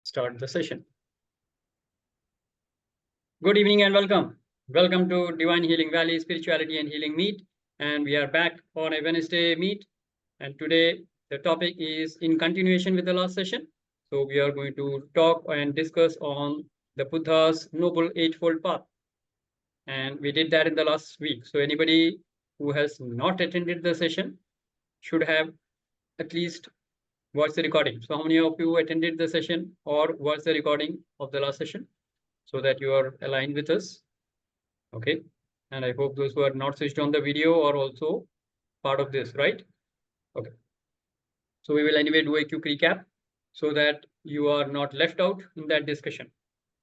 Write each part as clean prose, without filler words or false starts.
start the session. Good evening and welcome. Welcome to Divine Healing Valley Spirituality and Healing Meet. And we are back on a Wednesday meet. And today the topic is in continuation with the last session. So we are going to talk and discuss on the Buddha's Noble Eightfold Path. And we did that in the last week. So anybody who has not attended the session should have at least watched the recording. So how many of you attended the session or watched the recording of the last session so that you are aligned with us? Okay. And I hope those who are not switched on the video are also part of this, right? Okay. So we will anyway do a quick recap so that you are not left out in that discussion.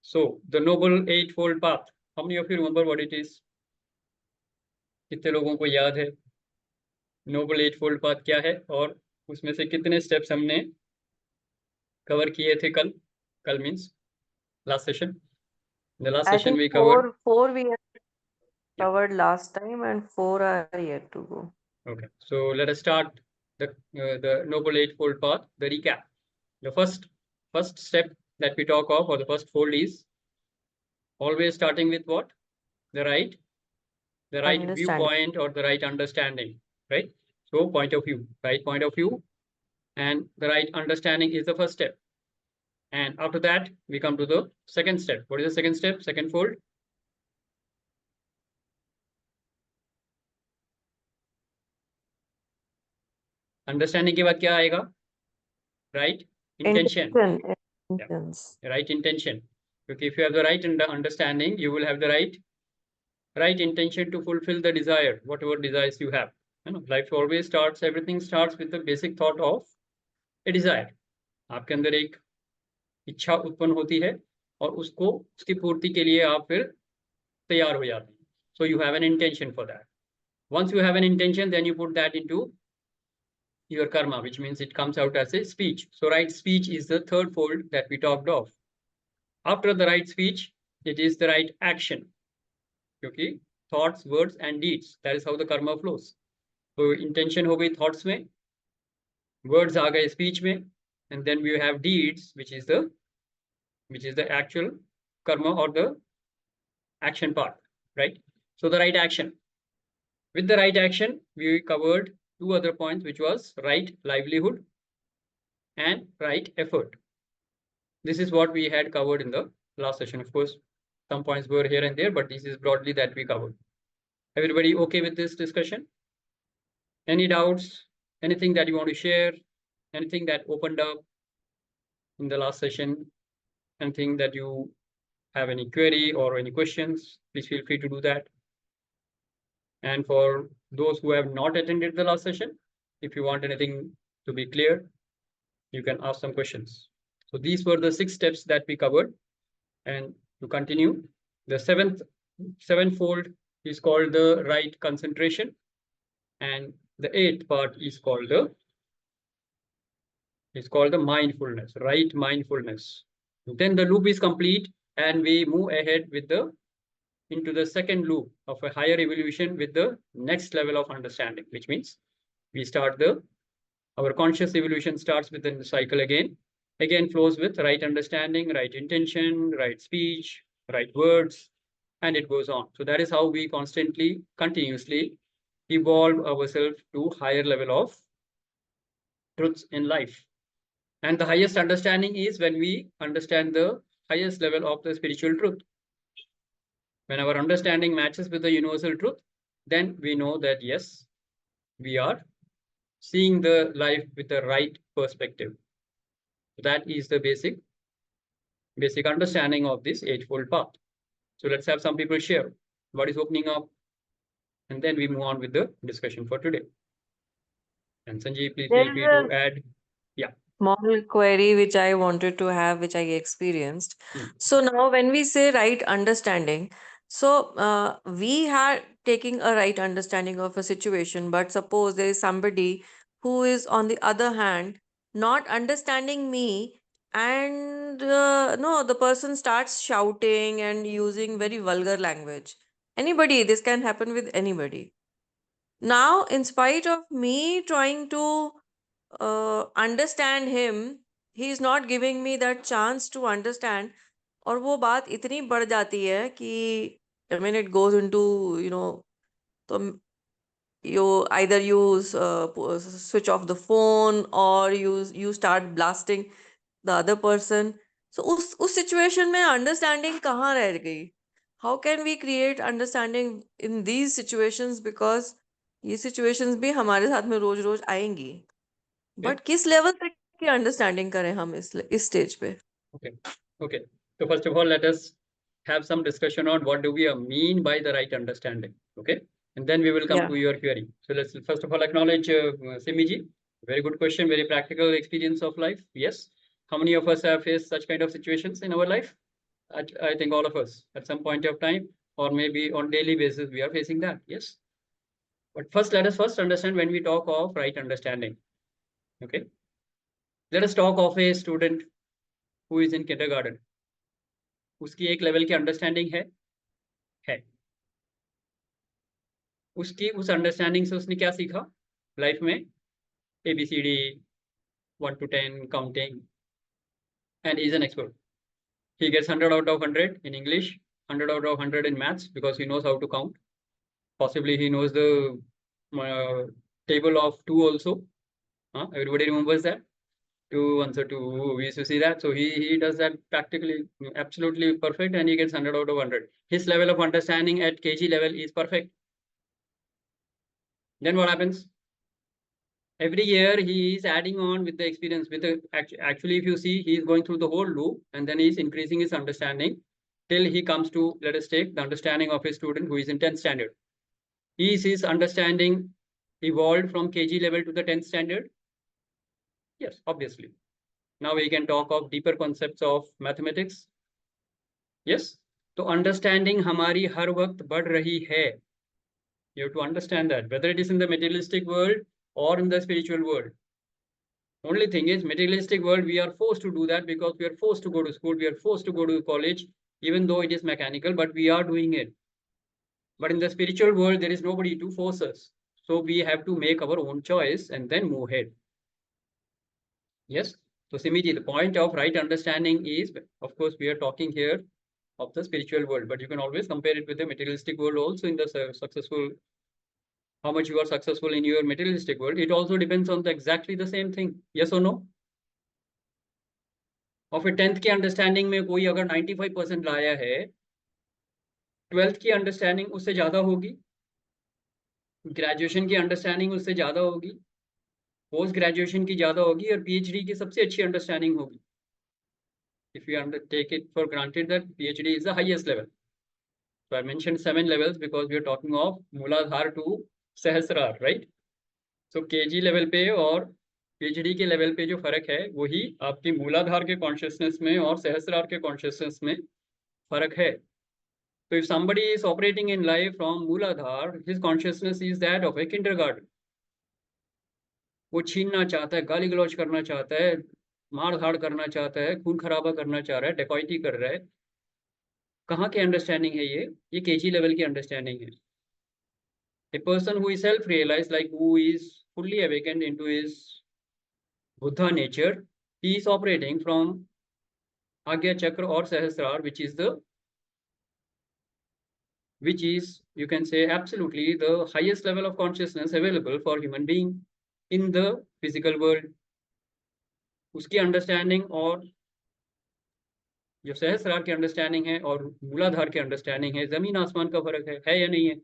So the Noble Eightfold Path. How many of you remember what it is? कितने लोगों को याद है Nobel एटफोल्ड path क्या है और उसमें से कितने स्टेप्स हमने कवर किए थे कल means last session? The last I session think we covered. four we have covered last time, and 4 are yet to go. Okay, so let us start the Noble Eightfold Path. The recap. The first step that we talk of, or the first fold, is always starting with what? The right viewpoint or the right understanding, right? So point of view, right point of view, and the right understanding is the first step. And after that, we come to the second step. What is the second step? Second fold. Understanding के बाद क्या आएगा? Right intention. Intentions. Yeah. Right intention. Because if you have the right understanding, you will have the right intention to fulfill the desire, whatever desires you have. You know, life always starts, everything starts with the basic thought of a desire. आपके अंदर एक इच्छा उत्पन्न होती है और उसकी पूर्ति के लिए आप फिर तैयार हो जाते हैं. So you have an intention for that. Once you have an intention, then you put that into your karma, which means it comes out as a speech. So right speech is the third fold that we talked of. After the right speech, it is the right action. Okay, thoughts, words and deeds. That is how the karma flows. So intention हो गई thoughts में, words आ गए speech में, and then we have deeds, which is the actual karma or the action part, right? So the right action. With the right action, we covered two other points, which was right livelihood and right effort. This is what we had covered in the last session. Of course, some points were here and there, but this is broadly that we covered. Everybody okay with this discussion? Any doubts? Anything that you want to share? Anything that opened up in the last session? Anything that you have any query or any questions? Please feel free to do that. And for those who have not attended the last session, if you want anything to be clear, you can ask some questions. So these were the 6 steps that we covered. And to continue, the sevenfold is called the right concentration. And the 8th part is called the mindfulness, right mindfulness. Then the loop is complete and we move ahead into the second loop of a higher evolution with the next level of understanding, which means we start our conscious evolution starts with the cycle again flows with right understanding, right intention, right speech, right words, and it goes on. So that is how we constantly, continuously evolve ourselves to higher level of truths in life. And the highest understanding is when we understand the highest level of the spiritual truth. When our understanding matches with the universal truth, then we know that yes, we are seeing the life with the right perspective. That is the basic understanding of this eightfold path. So let's have some people share what is opening up, and then we move on with the discussion for today. And Sanjeev, please feel free to add. Yeah. Small query which I wanted to have, which I experienced. So now when we say right understanding, so we are taking a right understanding of a situation, but suppose there is somebody who is on the other hand not understanding me, and no, the person starts shouting and using very vulgar language. Anybody, this can happen with anybody. Now, in spite of me trying to understand him, he is not giving me that chance to understand. और वो बात इतनी बढ़ जाती है कि I mean it goes into, तो you either switch off the phone, or you start blasting the other person. So उस situation में understanding कहाँ रह गई? How can we create understanding in these situations? Because ये situations भी हमारे साथ में रोज रोज आएंगी. But किस level तक की understanding करें हम इस stage पे? Okay. So first of all, let us have some discussion on what do we mean by the right understanding. Okay. And then we will come to your query. So let's first of all acknowledge Simiji. Very good question. Very practical experience of life. Yes. How many of us have faced such kind of situations in our life? I think all of us at some point of time, or maybe on daily basis, we are facing that. Yes. But first, let us first understand when we talk of right understanding. Okay. Let us talk of a student who is in kindergarten. उसकी एक level की understanding है उसकी उस understanding से उसने क्या सीखा लाइफ में ABCD 1 to 10 counting and he is an expert. He gets 100 out of 100 in English, 100 out of 100 in maths because he knows how to count. Possibly he knows the table of 2 also. Everybody remembers that. 2 answer 2, we used to see that. So he does that practically absolutely perfect and he gets 100 out of 100. His level of understanding at KG level is perfect. Then what happens? Every year he is adding on with the experience. Actually, if you see, he is going through the whole loop and then he is increasing his understanding till he comes to, let us take the understanding of a student who is in 10th standard. Is his understanding evolved from KG level to the 10th standard? Yes, obviously. Now we can talk of deeper concepts of mathematics. Yes. तो understanding हमारी हर वक्त बढ़ रही है. You have to understand that whether it is in the materialistic world or in the spiritual world. Only thing is, materialistic world, we are forced to do that because we are forced to go to school, we are forced to go to college, even though it is mechanical, but we are doing it. But in the spiritual world, there is nobody to force us. So we have to make our own choice and then move ahead. Yes. So Simiji, the point of right understanding is, of course, we are talking here of the spiritual world, but you can always compare it with the materialistic world also in the successful, how much you are successful in your materialistic world. It also depends on exactly the same thing. Yes or no? और फिर 10th की understanding में कोई अगर 95% लाया है, 12th की understanding उससे ज़्यादा होगी, ग्रेजुएशन की अंडरस्टैंडिंग उससे ज़्यादा होगी, पोस्ट ग्रेजुएशन की ज़्यादा होगी और PhD की सबसे अच्छी अंडरस्टैंडिंग होगी. If you take it for granted that PhD is the highest level. So I mentioned 7 levels because we are talking of Mooladhar to Sahasrar, right? So KG level पे और PhD के level पे जो फर्क है वही आपकी मूलाधार के कॉन्शियसनेस में और सहस्रार के कॉन्शियसनेस में फर्क है. So if somebody is operating in life from Mooladhar, his consciousness is that of a kindergarten. वो छीनना चाहता है, गाली गलौज करना चाहता है, मार धाड़ करना चाहता है, खून खराबा करना चाह रहा है, डेकॉइटी कर रहा है. कहाँ की अंडरस्टैंडिंग है ये KG लेवल की अंडरस्टैंडिंग है. A person who is self-realized, like who is fully awakened into his Buddha nature, he is operating from Agya Chakra or Sahasrar, which is, you can say, absolutely the highest level of consciousness available for human being in the physical world. उसकी understanding और जो सहस्रार की understanding है और मूलाधार की understanding है, जमीन आसमान का फर्क है या नहीं है?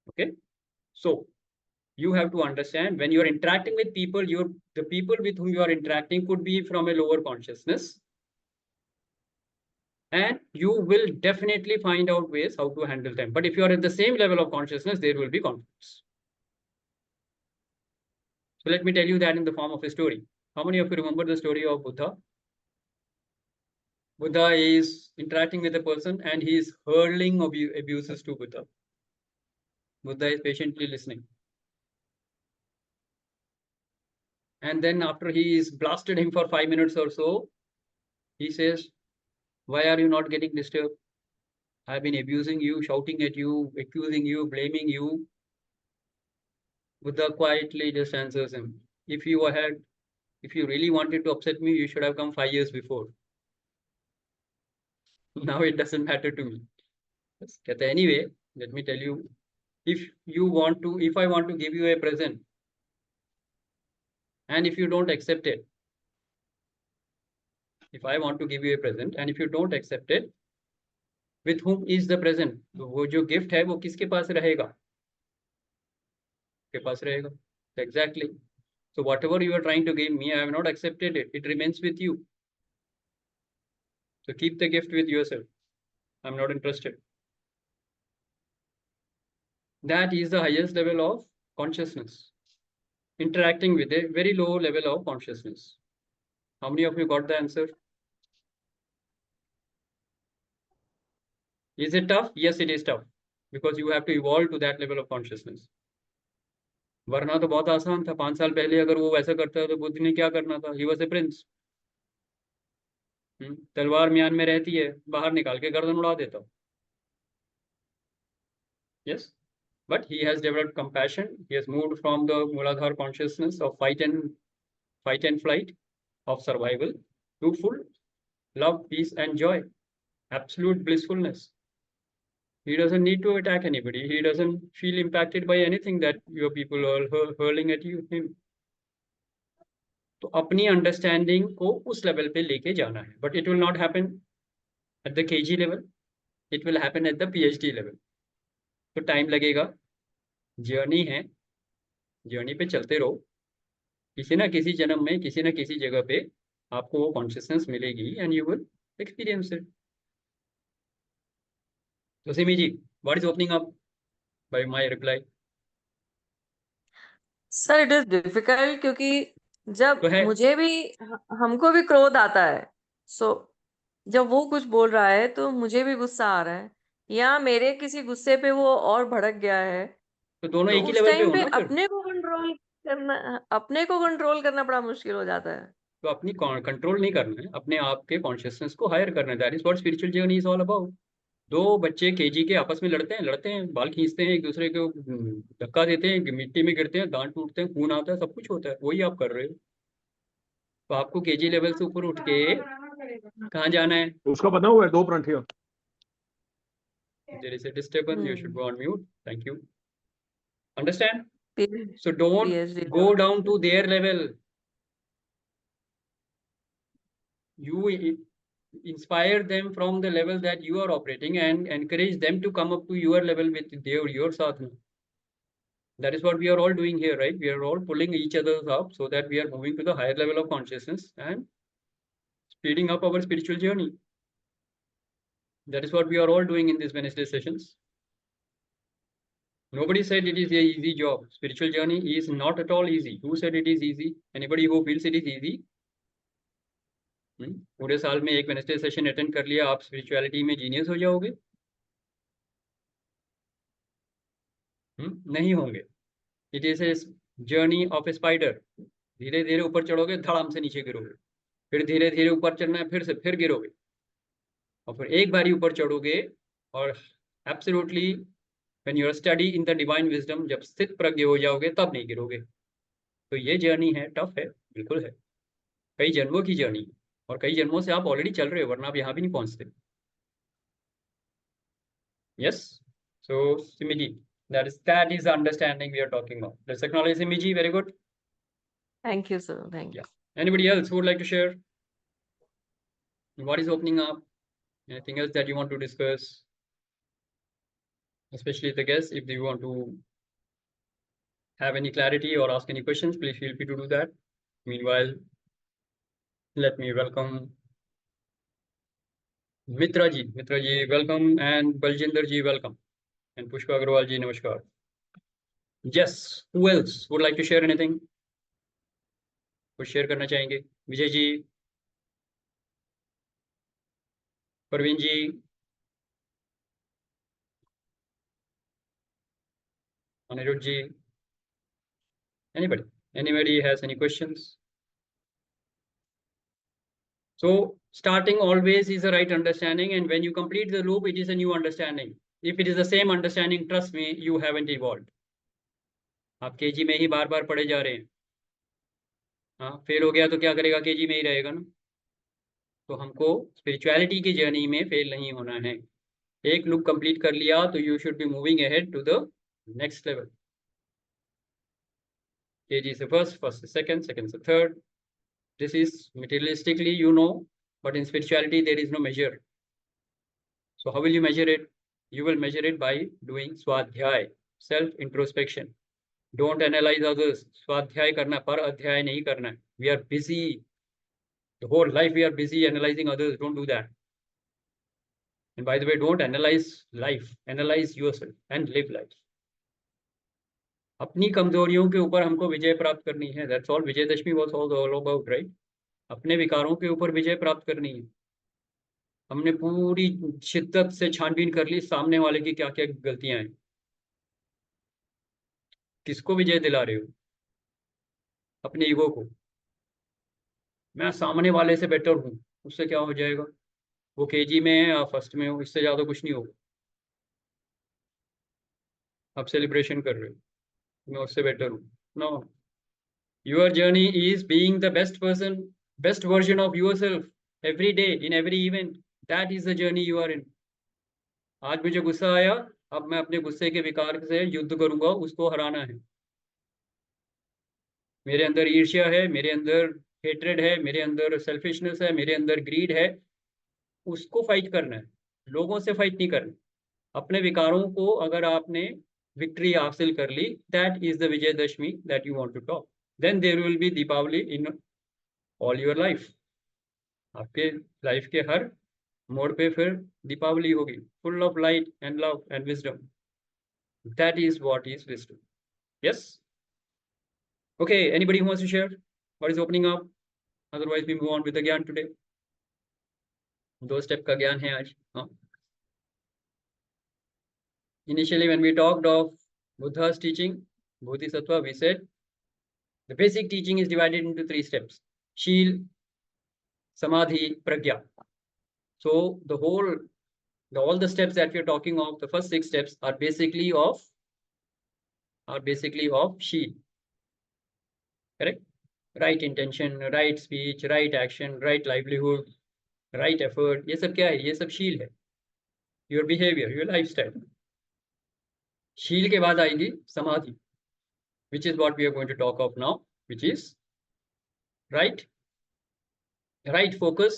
Okay, so you have to understand when you are interacting with people, the people with whom you are interacting could be from a lower consciousness, and you will definitely find out ways how to handle them. But if you are at the same level of consciousness, there will be conflicts. So let me tell you that in the form of a story. How many of you remember the story of Buddha? Buddha is interacting with a person and he is hurling abuses to Buddha. Buddha is patiently listening. And then after he is blasted him for 5 minutes or so, he says, why are you not getting disturbed? I've been abusing you, shouting at you, accusing you, blaming you. Buddha quietly just answers him, if you had If you really wanted to upset me, you should have come 5 years before. Now it doesn't matter to me. Anyway, let me tell you, if I want to give you a present, and if you don't accept it, if I want to give you a present, and if you don't accept it, with whom is the present? वो जो gift है वो किसके पास रहेगा? के पास रहेगा. Exactly. So whatever you are trying to give me, I have not accepted it. It remains with you. So keep the gift with yourself. I'm not interested. That is the highest level of consciousness. Interacting with a very low level of consciousness. How many of you got the answer? Is it tough? Yes, it is tough. Because you have to evolve to that level of consciousness. वरना तो बहुत आसान था. 5 साल पहले अगर वो वैसा करता तो बुद्ध ने क्या करना था? He was a prince. तलवार म्यान में रहती है, बाहर निकाल के गर्दन उड़ा देता. Yes, but he has developed compassion. He has moved from the Muladhara consciousness of fight and flight, of survival, to full love, peace, and joy, absolute blissfulness. He doesn't need to attack anybody. He doesn't feel impacted by anything that your people are hurling at him. तो अपनी understanding को उस level पे लेके जाना है. But it will not happen at the KG level, it will happen at the PhD level. तो time लगेगा. जर्नी है, जर्नी पे चलते रहो. किसी ना किसी जन्म में किसी ना किसी जगह पे आपको वो कॉन्शियसनेस मिलेगी and you will experience it. तो Simi ji, what is opening up by my reply? Sir it is difficult, क्योंकि जब तो है, मुझे भी हमको भी क्रोध आता है. सो जब वो कुछ बोल रहा है तो मुझे भी गुस्सा आ रहा है, या मेरे किसी गुस्से पे वो और भड़क गया है, तो दोनों तो एक ही उस लेवल पे टाइम हो पे ना फिर. अपने को कंट्रोल करना बड़ा मुश्किल हो जाता है. तो अपनी कंट्रोल नहीं करना है, अपने आप के कॉन्शियसनेस को हायर करना है. That is what spiritual journey is all about. 2 बच्चे केजी के आपस में लड़ते हैं, बाल खींचते हैं, एक दूसरे को धक्का देते हैं, मिट्टी में गिरते हैं, दांत टूटते हैं, खून आता है, सब कुछ होता है. वही आप कर रहे हो. तो आपको केजी लेवल से ऊपर उठ के कहाँ जाना है? उसका बना हुआ है 2 परांठियां. There is a disturbance. You should go on mute. Thank you. Understand? So PhD don't go down to their level. You inspire them from the level that you are operating and encourage them to come up to your level with your sadhana. That is what we are all doing here, right? We are all pulling each other up so that we are moving to the higher level of consciousness and speeding up our spiritual journey. That is what we are all doing in these Wednesday sessions. Nobody said it is a easy job. Spiritual journey is not at all easy. Who said it is easy? Anybody who feels it is easy? पूरे साल में एक Wednesday session attend कर लिया, आप spirituality में genius हो जाओगे? नहीं होंगे. It is a journey of A spider. धीरे धीरे ऊपर चढ़ोगे, धड़ाम से नीचे गिरोगे. फिर धीरे धीरे ऊपर चढ़ना है, फिर से फिर गिरोगे, और फिर एक बारी ऊपर चढ़ोगे और absolutely when you are study in the divine wisdom, जब स्थित प्रज्ञ हो जाओगे तब नहीं गिरोगे. तो ये जर्नी है, टफ है, बिल्कुल है. कई जन्मों की जर्नी, और कई जन्मों से आप ऑलरेडी चल रहे हो, वरना आप यहाँ भी नहीं पहुँचते. Yes. So Simi, that is the understanding we are talking about. Let's acknowledge Simi ji. Very good. Thank you, sir. Thank you. Anybody else who would like to share? What is opening up? Anything else that you want to discuss? Especially the guests, if you want to have any clarity or ask any questions, please feel free to do that. Meanwhile, let me welcome Mitra ji. Mitra ji, welcome, and Baljinder ji, welcome, and Pushpa Agrawal ji, namaskar. Yes, who else would like to share anything? कुछ share करना चाहेंगे? विजय जी, परवीन जी, अनिरुद्ध जी, anybody has any questions? So starting always is a right understanding, and when you complete the loop, it is a new understanding. If it is the same understanding, trust me, you haven't evolved. आप KG में ही बार बार पढ़े जा रहे हैं. हाँ, fail हो गया तो क्या करेगा, केजी में ही रहेगा ना। तो हमको स्पिरिचुअलिटी की जर्नी में फेल नहीं होना है। एक लुक कंप्लीट कर लिया तो you should be moving ahead to the next level. KG से फर्स्ट, फर्स्ट से सेकंड, सेकंड से third. This is materialistically you know, but in spirituality there is no measure. So how will you measure it? You will measure it by doing swadhyay, self introspection. Don't analyze others. स्वाध्याय करना, पर अध्याय नहीं करना। We are busy, the whole life we are busy analyzing others. Don't do that. And by the way, don't analyze life, analyze yourself and live life. अपनी कमजोरियों के ऊपर हमको विजय प्राप्त करनी है। That's all Vijayadashami was all about, right? अपने विकारों के ऊपर विजय प्राप्त करनी है। हमने पूरी शिद्दत से छानबीन कर ली सामने वाले की क्या क्या गलतियां हैं। किसको विजय दिला रहे हो? अपने ईगो को। मैं सामने वाले से बेटर हूँ, उससे क्या हो जाएगा? वो केजी में है या फर्स्ट में हो, इससे ज्यादा कुछ नहीं होगा। आप सेलिब्रेशन कर रहे हो, मैं उससे बेटर हूँ। No, your journey is being the best person, best version of yourself every day in every event. That is the journey you are in. आज मुझे गुस्सा आया, अब मैं अपने गुस्से के विकार से युद्ध करूंगा, उसको हराना है। मेरे अंदर ईर्ष्या है, मेरे अंदर हेट्रेड है, मेरे अंदर सेल्फिशनेस है, मेरे अंदर ग्रीड है, उसको फाइट करना है। लोगों से फाइट नहीं करना। अपने विकारों को अगर आपने विक्ट्री हासिल कर ली, that is the Vijayadashami that you want to talk. Then there will be Deepavali in all your life. आपके लाइफ के हर मोड़ पे फिर दीपावली होगी, full of light and love and wisdom. That is what is wisdom. Yes, okay, anybody who wants to share what is opening up? Otherwise we move on with the gyan today. 2 step का ज्ञान है आज। हाँ, initially when we talked of Buddha's teaching, Bodhisattva, we said the basic teaching is divided into 3 steps: Shil, Samadhi, Pragya. So all the steps that we are talking of, the first 6 steps are basically of Shil. Correct? Right intention, right speech, right action, right livelihood, right effort. ये सब क्या है? ये सब शील है। Your behavior, your lifestyle. शील के बाद आएगी समाधि, which is what we are going to talk of now, which is right focus,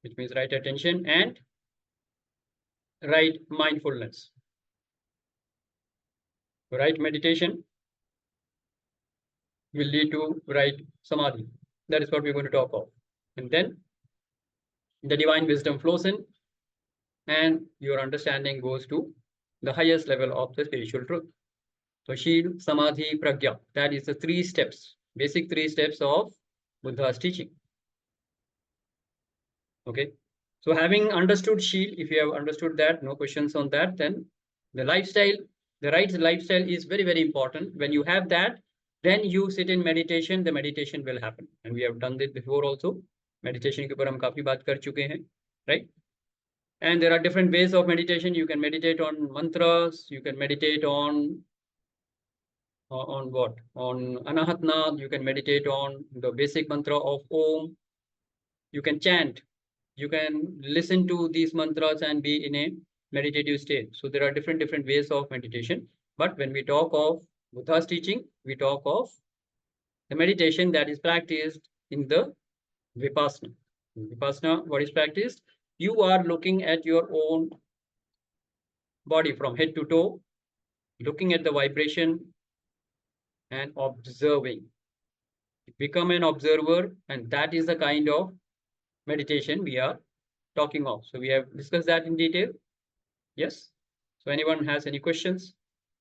which means right attention, and right mindfulness. Right meditation will lead to right samadhi. That is what we're going to talk of. And then the divine wisdom flows in, and your understanding goes to the highest level of the spiritual truth. So Shil, Samadhi, Pragya, that is the 3 steps, basic 3 steps of Buddha's teaching. Okay. So having understood Shil, if you have understood that, no questions on that, then the lifestyle, the right lifestyle is very, very important. When you have that, then you sit in meditation, the meditation will happen. And we have done this before also. Meditation के ऊपर हम काफी बात कर चुके हैं, right? And there are different ways of meditation. You can meditate on mantras, you can meditate on what? On Anahatna, you can meditate on the basic mantra of Om. You can chant, you can listen to these mantras and be in a meditative state. So there are different ways of meditation. But when we talk of Buddha's teaching, we talk of the meditation that is practiced in the Vipassana. In Vipassana, what is practiced? You are looking at your own body from head to toe, looking at the vibration and observing. Become an observer, and that is the kind of meditation we are talking of. So we have discussed that in detail. Yes. So anyone has any questions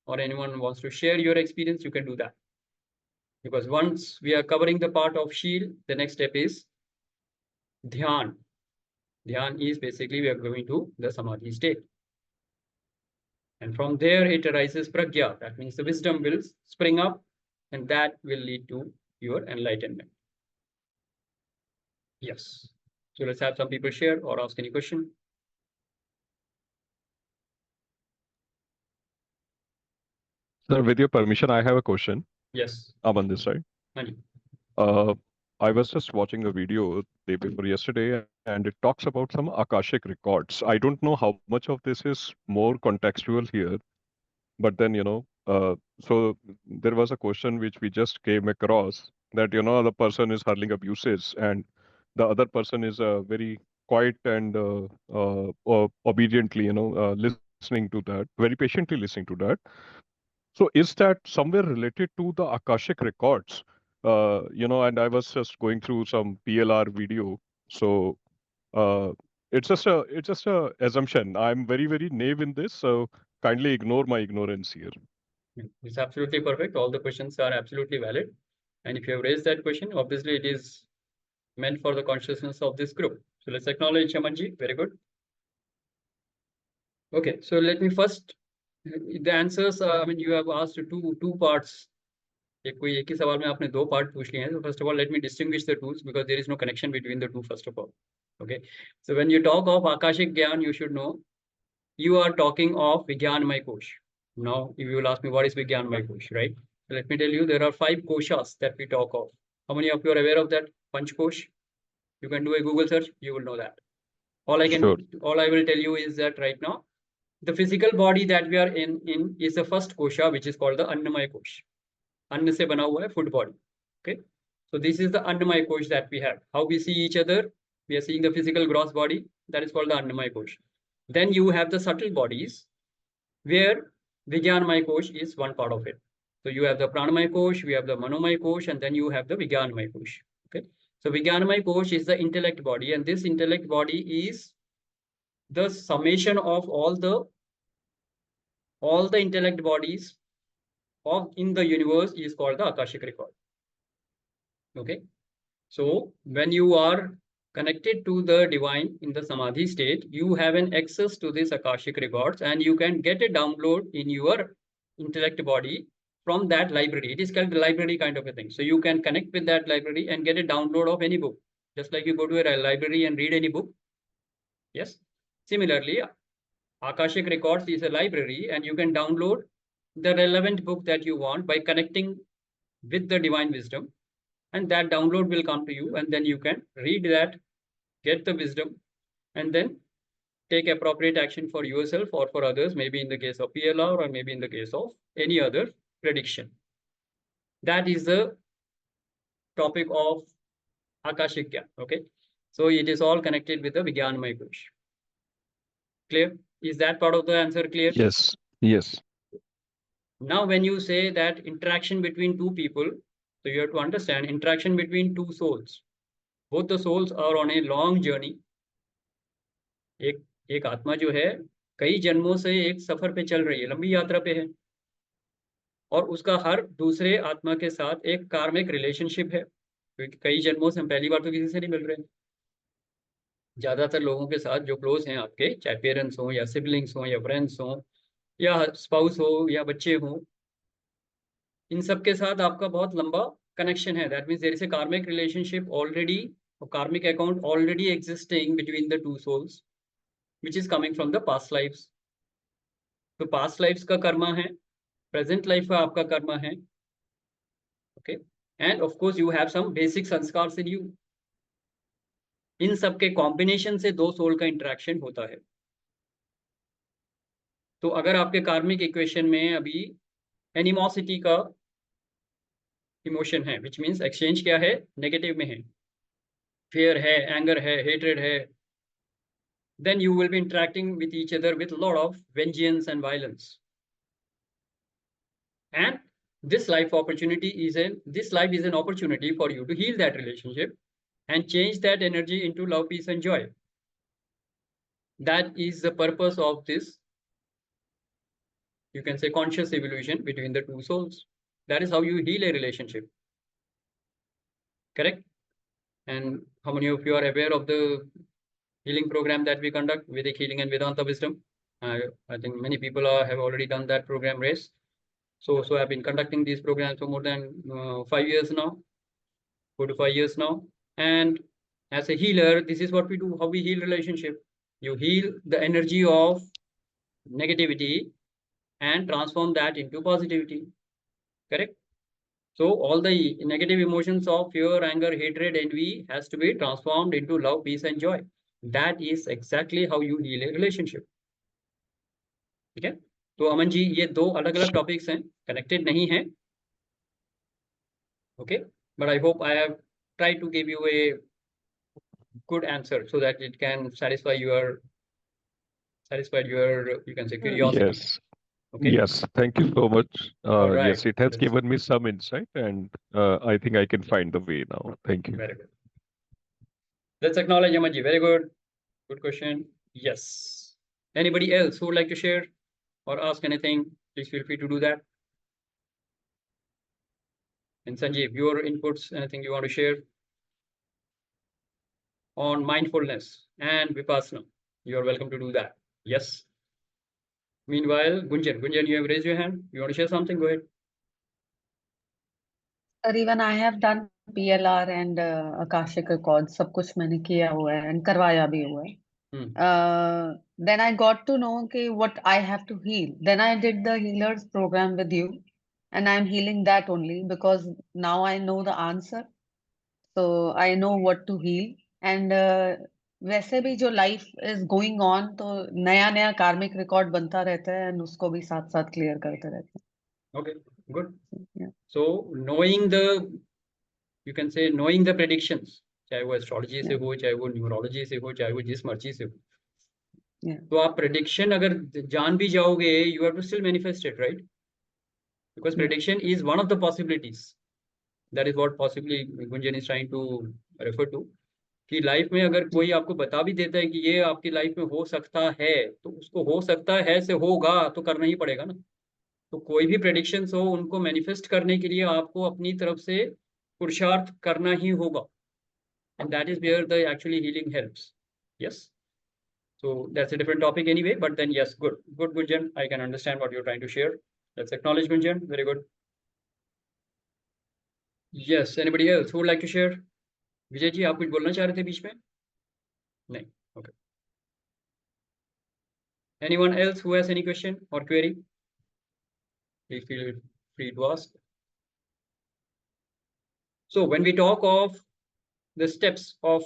or anyone wants to share your experience, you can do that. Because once we are covering the part of Shil, the next step is Dhyan. Dhyan is basically we are going to the Samadhi state. And from there it arises Pragya. That means the wisdom will spring up, and that will lead to your enlightenment. Yes. So let's have some people share or ask any question. Sir, with your permission, I have a question. Yes. I'm on this side. Anji. Uh, I was just watching a video day before yesterday, and it talks about some Akashic records. I don't know how much of this is more contextual here, but then, so there was a question which we just came across that, the person is hurling abuses, and the other person is very quiet and obediently, listening to that, very patiently listening to that. So is that somewhere related to the Akashic records? And I was just going through some PLR video. So uh, it's just a assumption. I'm very, very naive in this, so kindly ignore my ignorance here. It's absolutely perfect. All the questions are absolutely valid. And if you have raised that question, obviously it is meant for the consciousness of this group. So let's acknowledge Shamanji. Very good. Okay, so let me first, the answers, I mean, you have asked two parts. एक ही सवाल में आपने दो part पूछ लिए हैं. So first of all, let me distinguish the tools because there is no connection between the two, first of all. Okay, so when you talk of Akashic Gyan, you should know you are talking of Vigyanmay Kosh. Now, if you will ask me what is Vigyanmay Kosh, right? So let me tell you, there are 5 koshas that we talk of. How many of you are aware of that? Panch Kosh. You can do a Google search, you will know that. All I will tell you is that right now, the physical body that we are in is the first kosha, which is called the Annamaya Kosh. Anna se bana hua hai, food body. Okay. So this is the Annamaya Kosh that we have. How we see each other, we are seeing the physical gross body, that is called the Annamaya Kosh. Then you have the subtle bodies, where Vigyanmaya Kosh is one part of it. So you have the Pranamaya Kosh, we have the Manomaya Kosh, and then you have the Vigyanmaya Kosh. Okay. So Vigyanmaya Kosh is the intellect body, and this intellect body is the summation of all the intellect bodies of in the universe is called the Akashic record. Okay. So when you are connected to the divine in the Samadhi state, you have an access to this Akashic records, and you can get a download in your intellect body from that library. It is called the library kind of a thing. So you can connect with that library and get a download of any book. Just like you go to a library and read any book. Yes. Similarly, Akashic Records is a library, and you can download the relevant book that you want by connecting with the divine wisdom, and that download will come to you, and then you can read that, get the wisdom, and then take appropriate action for yourself or for others, maybe in the case of PLR or maybe in the case of any other prediction. That is the topic of Akashic Gyan. Okay, so it is all connected with the Vigyanmaya Kosh. Clear? Is that part of the answer clear? Yes. Yes. Now, when you say that interaction between two people, so you have to understand interaction between two souls. Both the souls are on a long journey. एक आत्मा जो है कई जन्मों से एक सफर पे चल रही है, लंबी यात्रा पे है, और उसका हर दूसरे आत्मा के साथ एक कार्मिक रिलेशनशिप है, क्योंकि कई जन्मों से हम पहली बार तो किसी से नहीं मिल रहे हैं. ज्यादातर लोगों के साथ जो क्लोज हैं आपके, चाहे पेरेंट्स हो या सिबलिंग्स हो या फ्रेंड्स हो या स्पाउस हो या बच्चे हो, इन सब के साथ आपका बहुत लंबा कनेक्शन है. That means there is a karmic relationship already, karmic account already existing between the two souls, which is coming from the past lives. तो past lives का कर्मा है, present life का आपका कर्मा है. Okay, and of course you have some basic संस्कार्स in you. इन सब के combination से दो सोल का इंटरेक्शन होता है. तो अगर आपके कार्मिक इक्वेशन में अभी एनिमोसिटी का इमोशन है, विच मीन्स एक्सचेंज क्या है, नेगेटिव में है, फेयर है, एंगर है, हेट्रेड है, then you will be interacting with each other with a lot of vengeance and violence. And this life is an opportunity for you to heal that relationship and change that energy into love, peace, and joy. That is the purpose of this, you can say, conscious evolution between the two souls. That is how you heal a relationship. Correct? And how many of you are aware of the healing program that we conduct, Vedic Healing and Vedanta Wisdom? I think many people have already done that program race. So I've been conducting these programs for more than 5 years now, 4 to 5 years now. And as a healer, this is what we do, how we heal relationship. You heal the energy of negativity and transform that into positivity. Correct? So all the negative emotions of fear, anger, hatred, envy has to be transformed into love, peace, and joy. That is exactly how you heal a relationship. ठीक है? तो अमन जी, ये दो अलग-अलग topics हैं, connected नहीं हैं. Okay, but I hope I have tried to give you a good answer so that it can satisfy your, you can say, curiosity. Yes. Okay. Yes. Thank you so much. All right. Yes, it has Let's- given me some insight, and I think I can find the way now. Thank you. Very good. Let's acknowledge Aman ji. Very good. Good question. Yes. Anybody else who would like to share or ask anything, please feel free to do that. And Sanjeev, your inputs, anything you want to share on mindfulness and Vipassana, you are welcome to do that. Yes. Meanwhile, Gunjan, you have raised your hand. You want to share something? Go ahead. Sir, even I have done PLR and Akashic Records. सब कुछ मैंने किया हुआ है and करवाया भी हुआ है. Then I got to know what I have to heal. Then I did the healers program with you, and I'm healing that only because now I know the answer. So I know what to heal. And वैसे भी जो life is going on, तो नया नया karmic record बनता रहता है and उसको भी साथ साथ clear करते रहते हैं. Okay, good. Yeah. So knowing the, you can say, knowing the predictions, चाहे वो एस्ट्रोलॉजी से हो, चाहे वो न्यूरोलॉजी से हो, चाहे वो जिस मर्जी से हो, तो आप प्रेडिक्शन अगर जान भी जाओगे, you have to still manifest it, right? Because prediction is one of the possibilities. That is what possibly Gunjan is trying to refer to. कि लाइफ में अगर कोई आपको बता भी देता है कि ये आपकी लाइफ में हो सकता है, तो उसको हो सकता है से होगा तो करना ही पड़ेगा ना. तो कोई भी प्रेडिक्शंस हो, उनको मैनिफेस्ट करने के लिए आपको अपनी तरफ से पुरुषार्थ करना ही होगा. And that is where the actually healing helps. Yes. So that's a different topic anyway, but then yes, good Gunjan, I can understand what you're trying to share. Let's acknowledge Gunjan. Very good. Yes, anybody else who would like to share? Vijay ji, आप कुछ बोलना चाह रहे थे बीच में? नहीं. Okay. Anyone else who has any question or query? Please feel free to ask. So when we talk of the steps of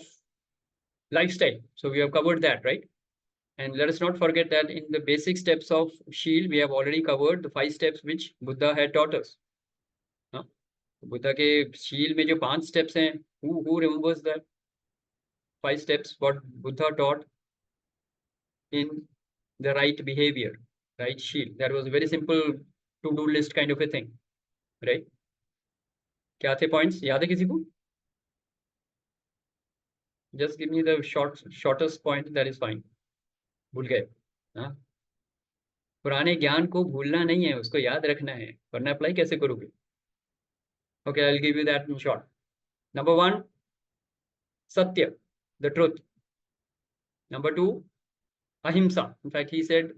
lifestyle, so we have covered that, right? And let us not forget that in the basic steps of shield, we have already covered the 5 steps which Buddha had taught us. Buddha के shield में जो 5 steps हैं, who remembers that 5 steps what Buddha taught in the right behavior, right shield? That was a very simple to-do list kind of a thing, right? क्या थे points? याद है किसी को? Just give me the shortest point, that is fine. भूल गए? हाँ, पुराने ज्ञान को भूलना नहीं है, उसको याद रखना है, वरना अप्लाई कैसे करोगे? Okay, I'll give you that in short. Number 1, Satya, the truth. Number 2, Ahimsa. In fact, he said,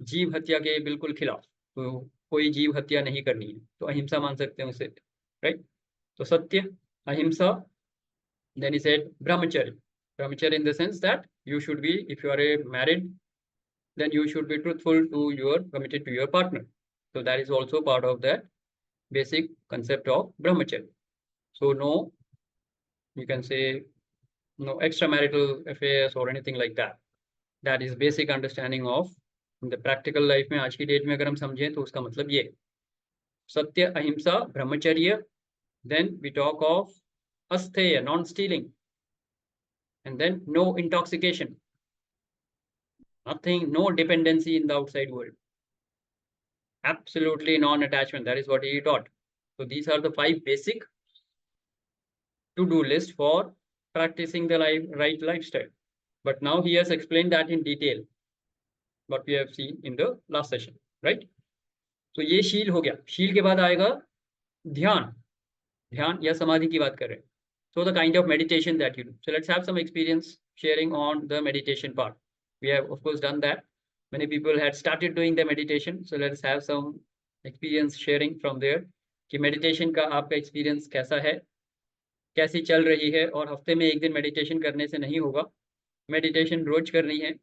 जीव हत्या के बिल्कुल खिलाफ, तो कोई जीव हत्या नहीं करनी है, तो अहिंसा मान सकते हैं उसे, right? तो सत्य, ahimsa. Then he said brahmacharya. Brahmacharya in the sense that you should be, if you are a married, then you should be truthful to your, committed to your partner. So that is also part of that basic concept of brahmacharya. So no, you can say, no extramarital affairs or anything like that. That is basic understanding of the practical life में आज की date में अगर हम समझें तो उसका मतलब ये सत्य, अहिंसा, ब्रह्मचर्य. Then we talk of astheya, non-stealing, and then no intoxication, nothing, no dependency in the outside world, absolutely non-attachment. That is what he taught. So these are the 5 basic to-do list for practicing the right lifestyle. But now he has explained that in detail, what we have seen in the last session, right? So ये शील हो गया. शील के बाद आएगा ध्यान. ध्यान या समाधि की बात कर रहे हैं. So the kind of meditation that you do. So let's have some experience sharing on the meditation part. We have of course done that. Many people had started doing the meditation. So let's have some experience sharing from there. कि meditation का आपका experience कैसा है, कैसी चल रही है, और हफ्ते में एक दिन meditation करने से नहीं होगा. Meditation रोज करनी है,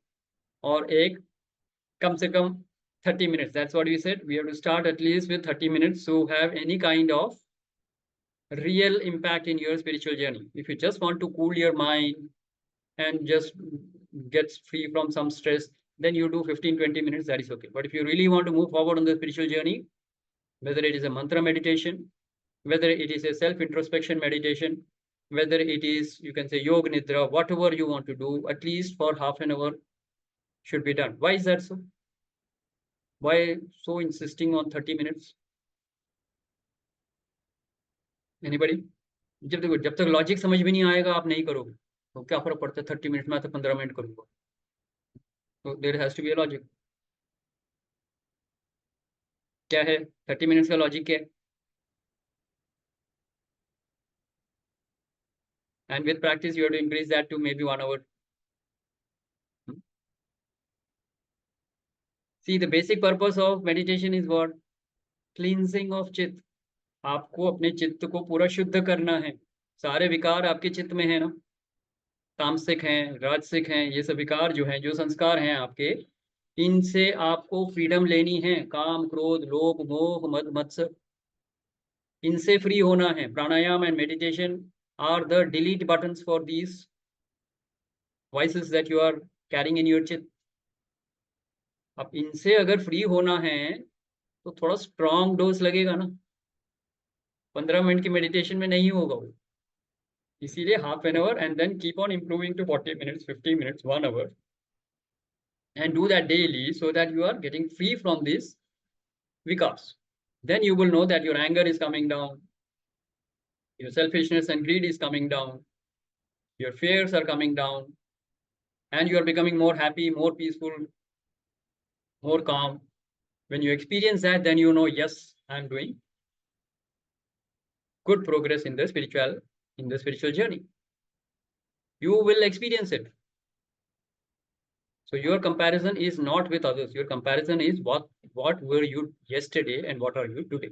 और एक कम से कम 30 minutes. That's what we said. We have to start at least with 30 minutes to have any kind of real impact in your spiritual journey. If you just want to cool your mind and just get free from some stress, then you do 15-20 minutes, that is okay. But if you really want to move forward on the spiritual journey, whether it is a mantra meditation, whether it is a self-introspection meditation, whether it is, you can say, yoga nidra, whatever you want to do, at least for half an hour should be done. Why is that so? Why so insisting on 30 minutes? Anybody? जब तक logic समझ में नहीं आएगा आप नहीं करोगे तो क्या फर्क पड़ता है 30 मिनट में तो 15 मिनट करूंगा तो there has to be a logic क्या है 30 मिनट्स का लॉजिक क्या है and with practice you have to increase that to maybe 1 hour. See, the basic purpose of meditation is what? Cleansing of चित्त. आपको अपने चित्त को पूरा शुद्ध करना है. सारे विकार आपके चित्त में है ना, तामसिक हैं, राजसिक हैं, ये सब विकार जो हैं, जो संस्कार हैं आपके, इनसे आपको फ्रीडम लेनी है. काम, क्रोध, लोभ, मोह, मद, मत्सर, इनसे फ्री होना है. Pranayama and meditation are the delete buttons for these vices that you are carrying in your चित्त. अब इनसे अगर फ्री होना है तो थोड़ा स्ट्रॉन्ग डोज लगेगा ना. 15 मिनट की मेडिटेशन में नहीं होगा वो. इसीलिए half an hour and then keep on improving to 40 minutes, 50 minutes, 1 hour and do that daily so that you are getting free from these vikars. Then you will know that your anger is coming down, your selfishness and greed is coming down, your fears are coming down, and you are becoming more happy, more peaceful, more calm. When you experience that, then you know, yes, I am doing good progress in the spiritual journey. You will experience it. So your comparison is not with others. Your comparison is what were you yesterday and what are you today,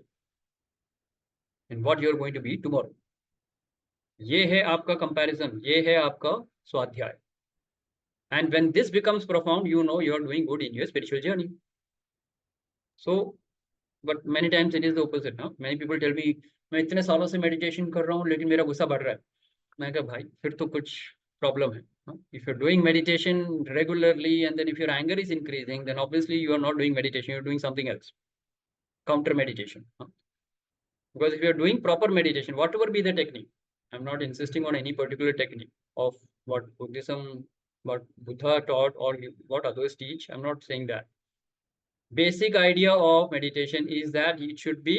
and what you are going to be tomorrow. ये है आपका comparison. ये है आपका स्वाध्याय. And when this becomes profound, you know you are doing good in your spiritual journey. So, but many times it is the opposite. Now, many people tell me, मैं इतने सालों से meditation कर रहा हूँ, लेकिन मेरा गुस्सा बढ़ रहा है. मैं कहा भाई, फिर तो कुछ problem है. If you're doing meditation regularly and then if your anger is increasing, then obviously you are not doing meditation, you're doing something else. Counter meditation. Because if you're doing proper meditation, whatever be the technique, I'm not insisting on any particular technique of what Buddhism, what Buddha taught or what others teach. I'm not saying that. Basic idea of meditation is that it should be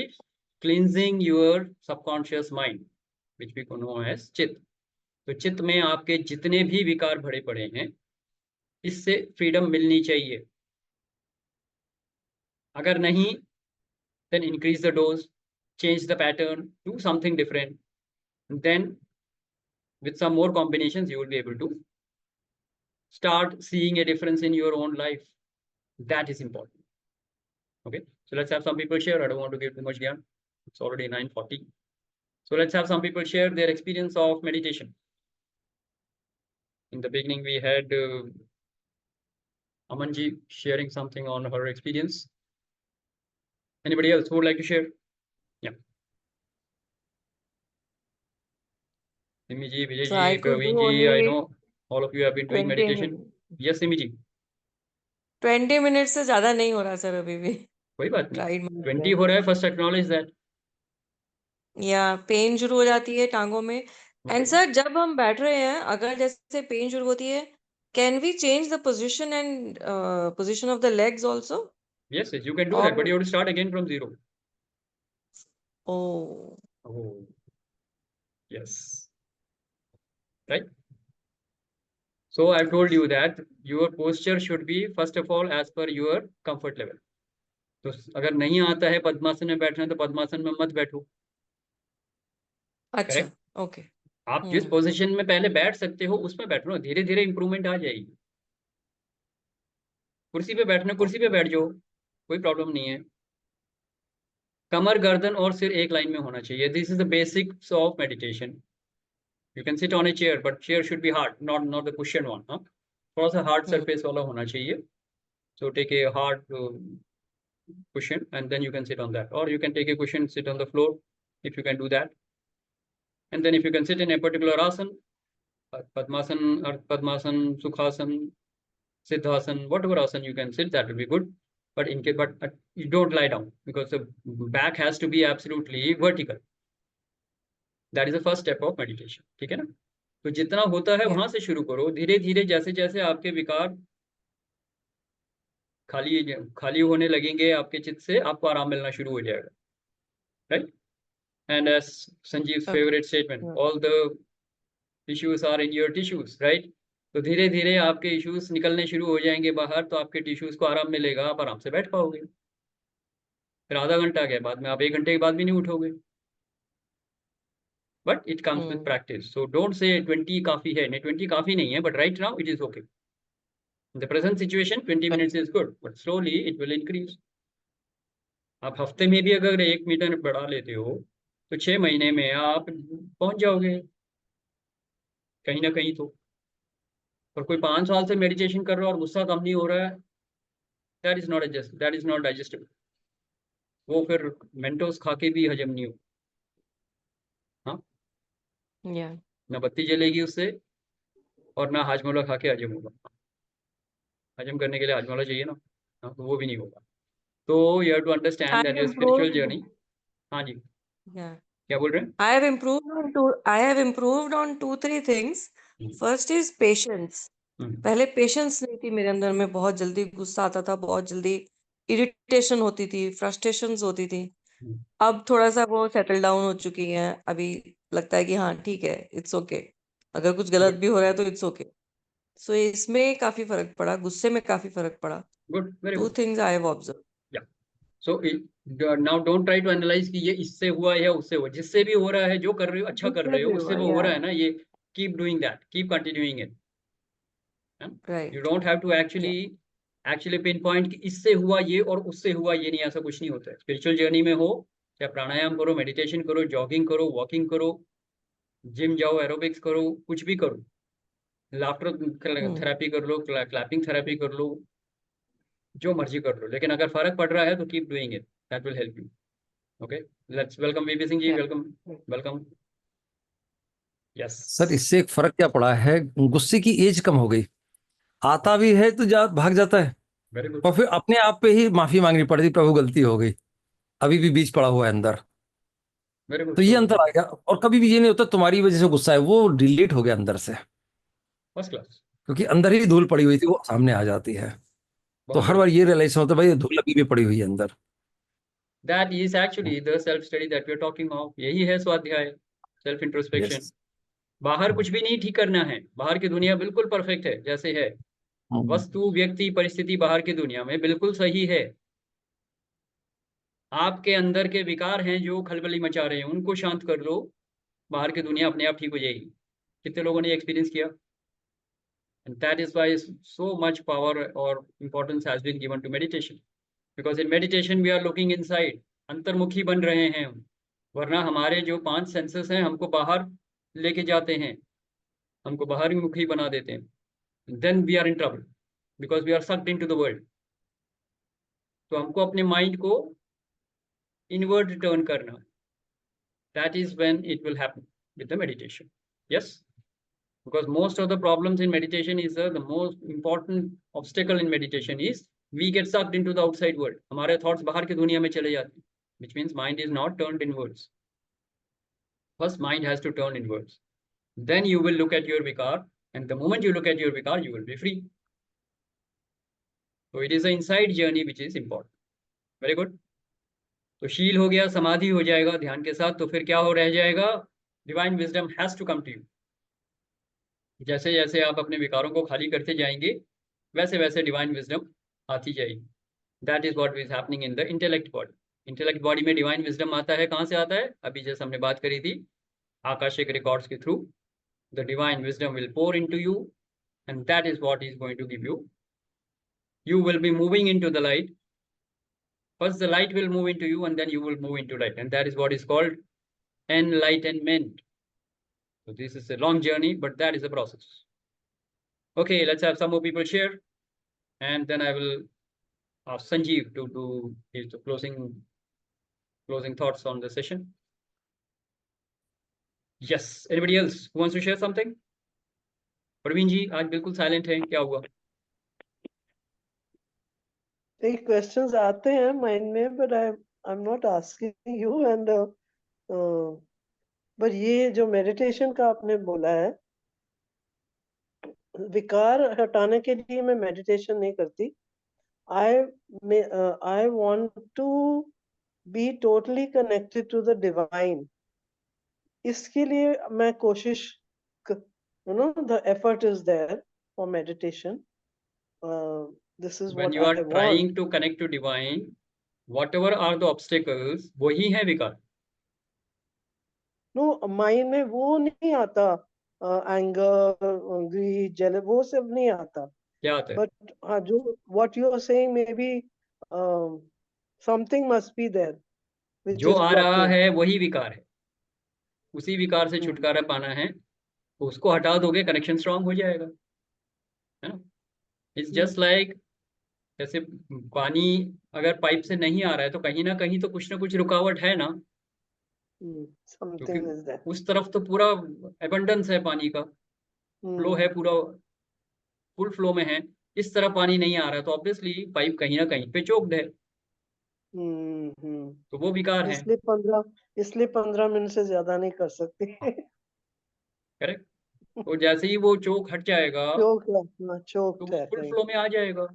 cleansing your subconscious mind, which we know as चित्त. तो चित्त में आपके जितने भी विकार भरे पड़े हैं, इससे फ्रीडम मिलनी चाहिए. अगर नहीं, then increase the dose, change the pattern, do something different. And then with some more combinations, you will be able to start seeing a difference in your own life. That is important. Okay, so let's have some people share. I don't want to give too much gyan. It's already 9:40. So let's have some people share their experience of meditation. In the beginning, we had Amanji sharing something on her experience. Anybody else who would like to share? Yeah. Simiji, Vijay So I ji, could Praveen do ji, I only know all of you have been doing 20 meditation. minutes. Yes, Simiji. 20 minute से ज्यादा नहीं हो रहा sir अभी भी. कोई बात नहीं. Tried my 20 best. हो रहा है, first acknowledge that. या पेन शुरू हो जाती है टांगों में. And Okay. सर जब हम बैठ रहे हैं अगर जैसे पेन शुरू होती है, can we change the position and position of the legs also? Yes, yes, you can do that, but you have to start again from zero. Oh. Oh, yes. Right. So I've told you that your posture should be first of all as per your comfort level. तो अगर नहीं आता है पद्मासन में बैठना तो पद्मासन में मत बैठो. अच्छा. Correct? ओके. आप जिस पोजीशन में पहले बैठ सकते हो उसमें बैठो ना. धीरे धीरे इंप्रूवमेंट आ जाएगी. कुर्सी पे बैठना, कुर्सी पे बैठ जाओ, कोई प्रॉब्लम नहीं है. कमर, गर्दन और सिर एक लाइन में होना चाहिए. This is the basics of meditation. You can sit on a chair, but chair should be hard, not the cushion one. थोड़ा सा hard surface वाला होना चाहिए. So take a hard cushion and then you can sit on that, or you can take a cushion, sit on the floor if you can do that. And then if you can sit in a particular asana, Padmasan, or Padmasan, Sukhasan, Siddhasan, whatever asana you can sit, that will be good. But in case, but you don't lie down, because the back has to be absolutely vertical. That is the first step of meditation. ठीक है ना? तो जितना होता है वहां से शुरू करो, धीरे धीरे जैसे जैसे आपके विकार खाली होने लगेंगे आपके चित्त से, आपको आराम मिलना शुरू हो जाएगा. Right? And as Sanjeev's favorite statement, all the issues are in your tissues, right? तो धीरे धीरे आपके इश्यूज निकलने शुरू हो जाएंगे बाहर, तो आपके टिश्यूज को आराम मिलेगा, आप आराम से बैठ पाओगे. फिर आधा घंटा के बाद में आप 1 घंटे के बाद भी नहीं उठोगे. But it comes with practice. So don't say 20 काफी है. नहीं, 20 काफी नहीं है, but right now it is okay. In the present situation 20 minutes is good, but slowly it will increase. आप हफ्ते में भी अगर 1 मिनट बढ़ा लेते हो, तो 6 महीने में आप पहुंच जाओगे कहीं ना कहीं. तो और कोई 5 साल से मेडिटेशन कर रहा है और गुस्सा कम नहीं हो रहा है, दैट इज नॉट डाइजेस्टेबल. वो फिर मेंटोस खा के भी हजम नहीं हो. हाँ, ना बत्ती जलेगी उससे, और ना हाजमोला खा के हजम होगा. हजम करने के लिए हाजमोला चाहिए ना. हाँ, तो वो भी नहीं होगा. तो you have to understand that your spiritual journey. हाँ जी, क्या बोल रहे हैं? I have improved on 2-3 things. First is patience. पहले पेशेंस नहीं थी मेरे अंदर में, बहुत जल्दी गुस्सा आता था, बहुत जल्दी इरिटेशन होती थी, फ्रस्ट्रेशंस होती थी. अब थोड़ा सा वो सेटल डाउन हो चुकी है. अभी लगता है कि हाँ ठीक है, इट्स ओके. अगर कुछ गलत भी हो रहा है तो इट्स ओके. सो इसमें काफी फर्क पड़ा, गुस्से में काफी फर्क पड़ा. Good, very 2 good. things I have observed. So now don't try to analyse कि ये इससे हुआ या उससे हुआ. जिससे भी हो रहा है, जो कर रहे हो अच्छा कर रहे हो, उससे वो हो रहा है ना, ये keep doing that, keep continuing it. You don't have to actually pinpoint कि इससे हुआ ये और उससे हुआ ये. नहीं, ऐसा कुछ नहीं होता है. स्पिरिचुअल जर्नी में हो, चाहे प्राणायाम करो, मेडिटेशन करो, जॉगिंग करो, वॉकिंग करो, जिम जाओ, एरोबिक्स करो, कुछ भी करो, लाफ्टर थेरेपी कर लो, क्लैपिंग थेरेपी कर लो, जो मर्जी कर लो, लेकिन अगर फर्क पड़ रहा है तो keep doing it, that will help you. Okay, let's welcome VP Singh ji. Welcome, welcome. Yes sir, इससे एक फर्क क्या पड़ा है, गुस्से की एज कम हो गई. आता भी है तो भाग जाता है, वेरी गुड. और फिर अपने आप पे ही माफी मांगनी पड़ती, प्रभु गलती हो गई, अभी भी बीज पड़ा हुआ है अंदर. Very good. तो ये अंतर आ गया. और कभी भी ये नहीं होता तुम्हारी वजह से गुस्सा है, वो डिलीट हो गया अंदर से, फर्स्ट क्लास. क्योंकि अंदर ही धूल पड़ी हुई थी, वो सामने आ जाती है. तो हर बार ये रियलाइज होता है भाई, धूल अभी भी पड़ी हुई है अंदर. That is actually the self study that we are talking of. यही है स्वाध्याय, सेल्फ इंट्रोस्पेक्शन. Yes. बाहर कुछ भी नहीं ठीक करना है. बाहर की दुनिया बिल्कुल परफेक्ट है जैसे है. वस्तु, व्यक्ति, परिस्थिति बाहर की दुनिया में बिल्कुल सही है. आपके अंदर के विकार हैं जो खलबली मचा रहे हैं, उनको शांत कर लो, बाहर की दुनिया अपने आप ठीक हो जाएगी. कितने लोगों ने एक्सपीरियंस किया? And that is why so much power or importance has been given to meditation. Because in meditation we are looking inside. अंतर्मुखी बन रहे हैं हम. वरना हमारे जो 5 सेंसेस हैं हमको बाहर लेके जाते हैं, हमको बाहर मुखी बना देते हैं. Then we are in trouble because we are sucked into the world. तो हमको अपने माइंड को इनवर्ड टर्न करना. That is when it will happen with the meditation. Yes? Because most of the problems in meditation is the most important obstacle in meditation is we get sucked into the outside world. हमारे thoughts बाहर की दुनिया में चले जाते हैं, which means mind is not turned inwards. First, mind has to turn inwards. Then you will look at your vikar, and the moment you look at your vikar, you will be free. So it is the inside journey which is important. Very good. तो शील हो गया, समाधि हो जाएगा ध्यान के साथ. तो फिर क्या हो रह जाएगा? Divine wisdom has to come to you. जैसे जैसे आप अपने विकारों को खाली करते जाएंगे, वैसे वैसे डिवाइन विजडम आती जाएगी. That is what is happening in the intellect body. Intellect body में डिवाइन विजडम आता है. कहाँ से आता है? अभी जैसे हमने बात करी थी, आकाशिक रिकॉर्ड्स के through the divine wisdom will pour into you, and that is what is going to give you. You will be moving into the light. First the light will move into you, and then you will move into light, and that is what is called enlightenment. So this is a long journey, but that is a process. Okay, let's have some more people share, and then I will ask Sanjeev to do his closing thoughts on the session. Yes. Anybody else who wants to share something? Praveen ji आज बिल्कुल silent हैं, क्या हुआ? एक questions आते हैं mind में, but I am not asking you and but ये जो मेडिटेशन का आपने बोला है, विकार हटाने के लिए मैं मेडिटेशन नहीं करती. I want to be totally connected to the divine. इसके लिए मैं कोशिश, you know, the effort is there for meditation. This is When what you are I trying want. to connect to divine, whatever are the obstacles, वही है विकार. No, mind में वो नहीं आता, एंगर, ग्रीड, जेलस, वो सब नहीं आता. क्या आता है? बट हाँ, जो what you are saying, maybe something must be there which जो इज आ रहा ब्लॉकिंग. है वही विकार है. उसी विकार से छुटकारा पाना है. तो उसको हटा दोगे, कनेक्शन स्ट्रांग हो जाएगा, है ना? इट्स जस्ट लाइक, जैसे पानी अगर पाइप से नहीं आ रहा है तो कहीं ना कहीं तो कुछ ना कुछ रुकावट है ना, क्योंकि समथिंग इज देयर. उस तरफ तो पूरा एबंडेंस है, पानी का फ्लो है, पूरा फुल फ्लो में है. इस तरफ पानी नहीं आ रहा तो ऑब्वियसली पाइप कहीं ना कहीं पे चोक्ड है, तो वो विकार है. इसलिए 15 मिनट से ज्यादा नहीं कर सकते. करेक्ट. तो जैसे ही वो चोक हट जाएगा तो चोक वो फुल फ्लो में आ जाएगा.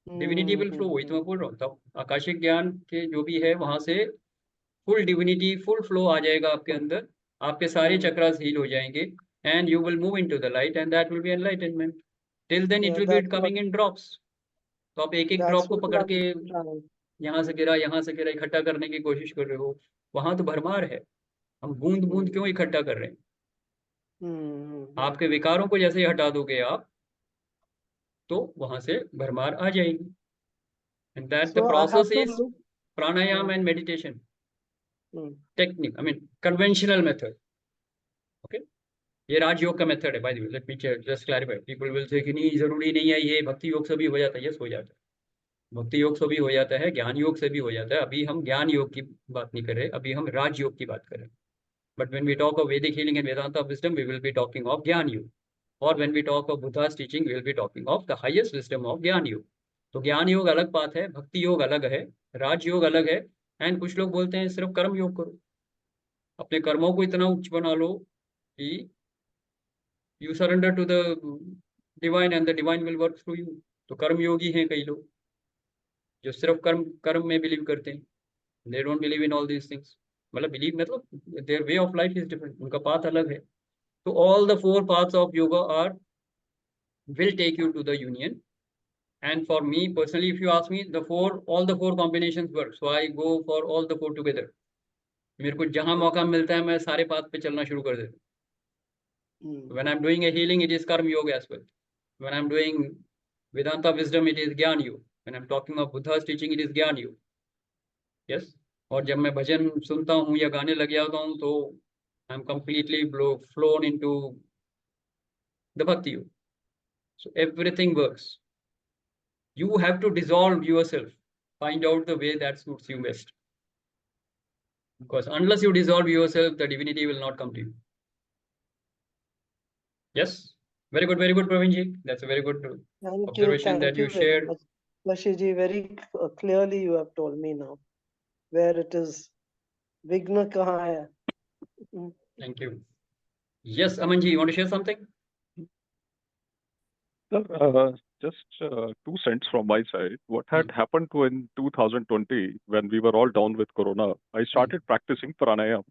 Divinity will flow. वही तो मैं बोल रहा हूँ. तब आकाशिक ज्ञान के जो भी है वहां से फुल डिविनिटी, फुल फ्लो आ जाएगा आपके अंदर. आपके सारे चक्रास हील हो जाएंगे and you will move into the light and that will be enlightenment. Till then it will be coming in drops. तो आप एक एक ड्रॉप को पकड़ के यहाँ से गिरा इकट्ठा करने की कोशिश कर रहे हो. वहां तो भरमार है. हम बूंद बूंद क्यों इकट्ठा कर रहे हैं? आपके विकारों को जैसे ही हटा दोगे आप, तो वहां से भरमार आ जाएगी. And that the process is pranayama and meditation technique. I mean conventional method. Okay, ये राजयोग का मेथड है. By the way, let me just clarify. People will say कि नहीं, जरूरी नहीं है, ये भक्ति योग से भी हो जाता है. यस, हो जाता है. भक्ति योग से भी हो जाता है, ज्ञान योग से भी हो जाता है. अभी हम ज्ञान योग की बात नहीं कर रहे, अभी हम राजयोग की बात कर रहे हैं. But when we talk of Vedic healing and Vedanta of wisdom, we will be talking of gyan yoga. और when we talk of Buddha's teaching, we will be talking of the highest wisdom of gyan yoga. तो ज्ञान योग अलग बात है, भक्ति योग अलग है, राज योग अलग है. एंड कुछ लोग बोलते हैं सिर्फ कर्म योग करो, अपने कर्मों को इतना उच्च बना लो कि you surrender to the divine and the divine will work through you. तो कर्म योगी हैं कई लोग जो सिर्फ कर्म कर्म में बिलीव करते हैं. They don't believe in all these things. मतलब बिलीव मतलब their way of life is different, उनका पाथ अलग है. तो all the 4 paths of yoga are will take you to the union. And for me personally, if you ask me, all the 4 combinations work, so I go for all the 4 together. मेरे को जहां मौका मिलता है मैं सारे path पे चलना शुरू कर देता हूँ. When I'm doing a healing, it is karma yoga as well. When I'm doing Vedanta wisdom, it is Gyan yoga. When I'm talking of Buddha's teaching, it is Gyan yoga. Yes. और जब मैं भजन सुनता हूँ या गाने लग जाता हूँ तो I'm completely flown into the bhakti yoga. So everything works. You have to dissolve yourself. Find out the way that suits you best. Because unless you dissolve yourself, the divinity will not come to you. Yes? Very good, Praveen ji. That's a very good observation that you shared. Shashi ji, very clearly you have told me now where it is. Vigna kahan hai. Thank you. Yes, Aman ji, you want to share something? Just 2 cents from my side. What had happened in 2020 when we were all down with Corona, I started practicing pranayam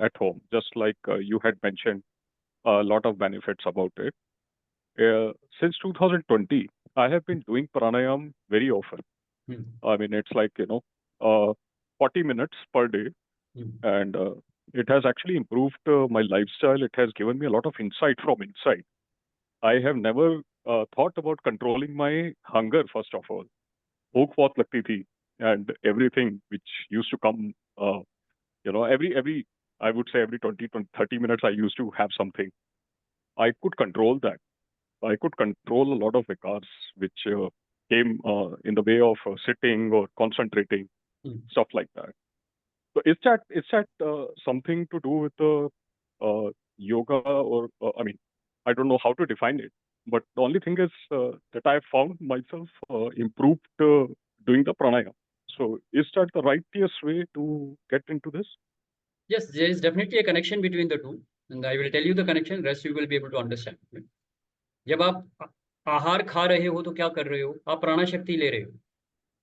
at home, just like you had mentioned a lot of benefits about it. Since 2020, I have been doing pranayam very often. I mean, it's like, 40 minutes per day. And it has actually improved my lifestyle. It has given me a lot of insight from inside. I have never thought about controlling my hunger, first of all. Bhook bahut lagti thi, and everything which used to come, every I would say every 20, 30 minutes I used to have something. I could control that. I could control a lot of vikars which came in the way of sitting or concentrating, stuff like that. So is that something to do with the yoga, or I mean, I don't know how to define it, but the only thing is that I found myself improved doing the pranayama. So is that the righteous way to get into this? Yes, there is definitely a connection between the two, and I will tell you the connection. Rest you will be able to understand. जब आप आहार खा रहे हो तो क्या कर रहे हो? आप प्राणा शक्ति ले रहे हो,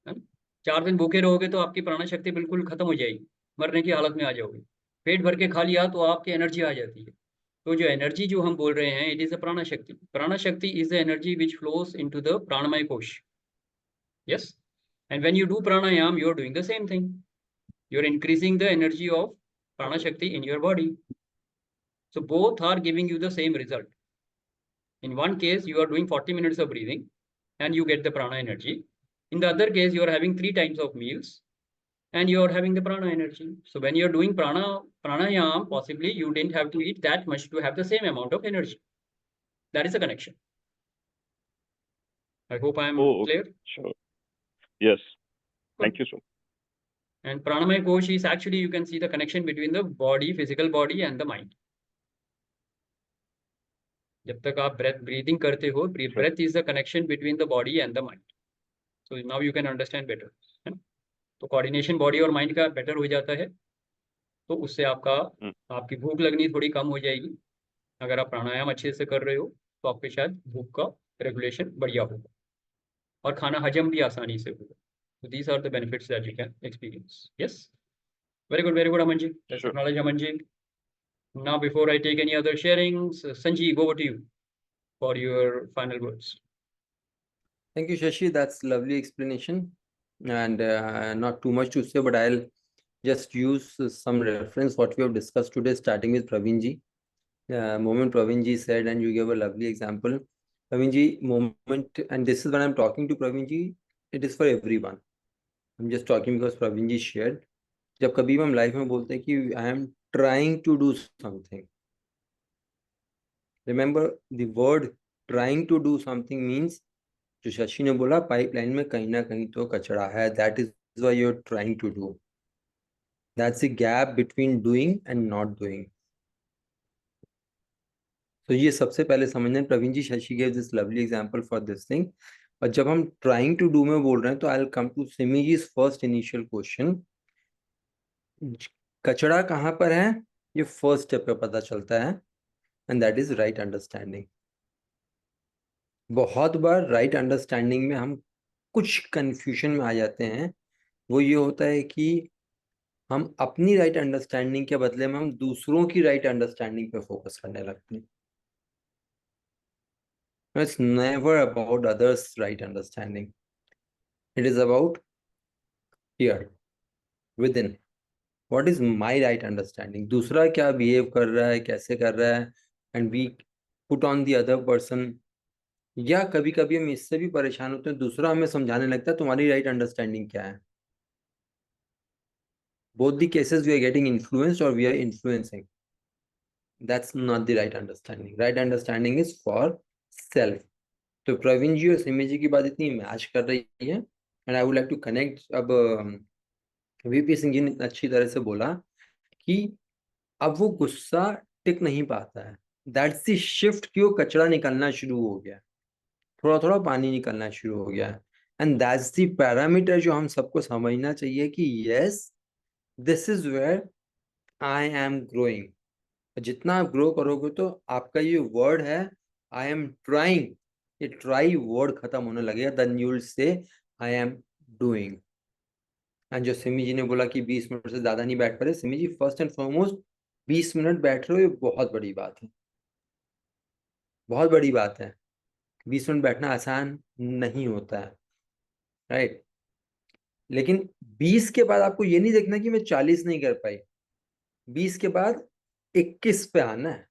है ना? 4 दिन भूखे रहोगे तो आपकी प्राणा शक्ति बिल्कुल खत्म हो जाएगी, मरने की हालत में आ जाओगे। पेट भर के खा लिया तो आपकी एनर्जी आ जाती है। तो जो एनर्जी जो हम बोल रहे हैं, इट इज अ प्राणा shakti. Prana shakti is the energy which flows into the pranamaya kosha. Yes, and when you do pranayama, you are doing the same thing. You are increasing the energy of prana shakti in your body. So both are giving you the same result. In one case, you are doing 40 minutes of breathing and you get the prana energy. In the other case, you are having 3 times of meals and you are having the prana energy. So when you are doing pranayam, possibly you didn't have to eat that much to have the same amount of energy. That is a connection. I hope I am clear. Sure. Yes. Thank you so much. And pranamaya kosh is actually, you can see the connection between the body, physical body and the mind. जब तक आप breathing करते हो, breath is the connection between the body and the mind. So now you can understand better. है ना? तो coordination body और mind का better हो जाता है, तो उससे आपकी भूख लगनी थोड़ी कम हो जाएगी। अगर आप प्राणायाम अच्छे से कर रहे हो तो आपके शायद भूख का रेगुलेशन बढ़िया होगा और खाना हजम भी आसानी से होगा। So these are the benefits that you can experience. Yes, very good, Aman ji. Let's acknowledge Aman ji. Now, before I take any other sharings, Sanjeev, over to you for your final words. Thank you, Shashi. That's lovely explanation, and not too much to say, but I'll just use some reference what we have discussed today, starting with Praveen ji. Moment Praveen ji said, and you gave a lovely example. Praveen ji, moment, and this is when I'm talking to Praveen ji, it is for everyone. I'm just talking because Praveen ji shared. जब कभी हम life में बोलते हैं कि I am trying to do something, remember the word trying to do something means, जो शशि ने बोला पाइपलाइन में कहीं ना कहीं तो कचरा है, that is why you're trying to do. That's the gap between doing and not doing. तो ये सबसे पहले समझना। प्रवीण जी, Shashi gave this lovely example for this thing. और जब हम trying to do में बोल रहे हैं तो I'll come to Simi ji's first initial question. कचरा कहाँ पर है, ये फर्स्ट स्टेप पे पता चलता है, and that is right understanding. बहुत बार राइट अंडरस्टैंडिंग में हम कुछ कंफ्यूजन में आ जाते हैं। वो ये होता है कि हम अपनी राइट अंडरस्टैंडिंग के बदले में हम दूसरों की राइट अंडरस्टैंडिंग पे फोकस करने लगते हैं। It's never about others' right understanding. It is about here, within. What is my right understanding? दूसरा क्या बिहेव कर रहा है, कैसे कर रहा है, and we put on the other person. या कभी कभी हम इससे भी परेशान होते हैं, दूसरा हमें समझाने लगता है तुम्हारी राइट अंडरस्टैंडिंग क्या है। Both the cases we are getting influenced or we are influencing. That's not the right understanding. Right understanding is for self. तो प्रवीण जी और सिमी जी की बात इतनी मैच कर रही है, and I would like to connect. अब वीपी सिंह जी ने अच्छी तरह से बोला कि अब वो गुस्सा टिक नहीं पाता है। दैट्स द शिफ्ट कि वो कचरा निकलना शुरू हो गया, थोड़ा थोड़ा पानी निकलना शुरू हो गया, एंड दैट्स द पैरामीटर जो हम सबको समझना चाहिए कि yes, this is where I am growing. जितना आप ग्रो करोगे तो आपका ये वर्ड है आई एम ट्राइंग, ये ट्राई वर्ड खत्म होने लगेगा, then you will say I am doing. And जो सिमी जी ने बोला कि 20 मिनट से ज्यादा नहीं बैठ पा रहे, सिमी जी फर्स्ट एंड फॉरमोस्ट 20 मिनट बैठ रहे हो, ये बहुत बड़ी बात है, बहुत बड़ी बात है। 20 मिनट बैठना आसान नहीं होता है, राइट? लेकिन 20 के बाद आपको ये नहीं देखना कि मैं 40 नहीं कर पाई, 20 के बाद 21 पे आना है,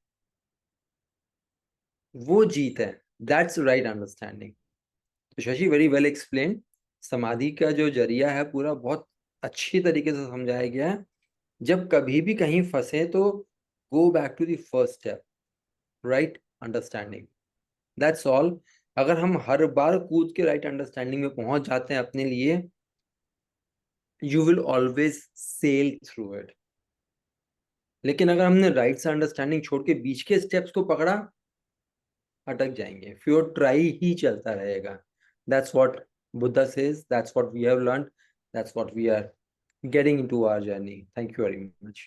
वो जीत है। That's right understanding. तो शशि वेरी वेल एक्सप्लेन। समाधि का जो जरिया है पूरा बहुत अच्छी तरीके से समझाया गया है। जब कभी भी कहीं फंसे तो go back to the first step, right understanding, that's all. अगर हम हर बार कूद के राइट अंडरस्टैंडिंग में पहुंच जाते हैं अपने लिए, you will always sail through it. लेकिन अगर हमने राइट से अंडरस्टैंडिंग छोड़ के बीच के स्टेप्स को पकड़ा, अटक जाएंगे। फ्योर ट्राई ही चलता रहेगा। That's what Buddha says, that's what we have learned, that's what we are getting into our journey. Thank you very much.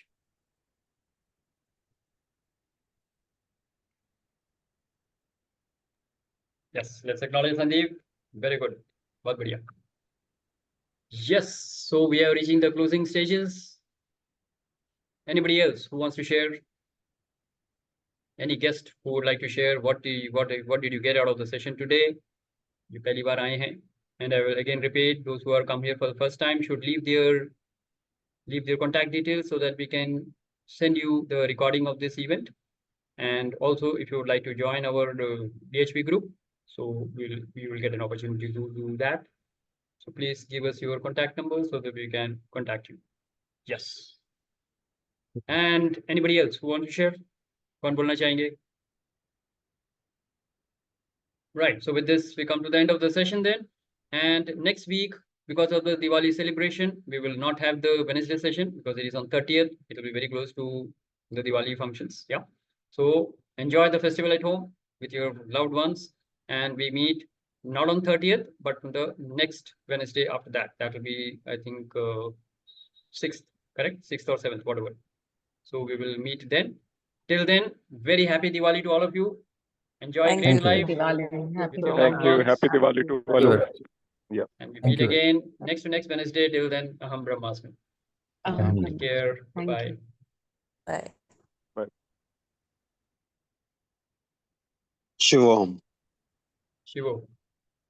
Yes, let's acknowledge Sandeep. Very good. बहुत बढ़िया. Yes, so we are reaching the closing stages. Anybody else who wants to share? Any guest who would like to share what did you get out of the session today? जो पहली बार आए हैं. And I will again repeat, those who are come here for the first time should leave their contact details so that we can send you the recording of this event. And also, if you would like to join our DHV group, so we will get an opportunity to do that. So please give us your contact number so that we can contact you. Yes. And anybody else who want to share? कौन बोलना चाहेंगे? Right. So with this, we come to the end of the session then. And next week, because of the Diwali celebration, we will not have the Wednesday session because it is on 30th. It will be very close to the Diwali functions. Yeah. So enjoy the festival at home with your loved ones. And we meet not on 30th, but the next Wednesday after that. That will be, I think, 6th, correct? 6th or 7th, whatever. So we will meet then. Till then, very happy Diwali to all of you. Enjoy Thank great you. life. Diwali. Happy With your Thank loved you. ones. Happy Diwali to all of you. Yeah. And we Thank meet you. again next to next Wednesday. Till then, Aham Brahmasmi. Take care. Thank Bye-bye. you. Bye. Shivam. Shivo.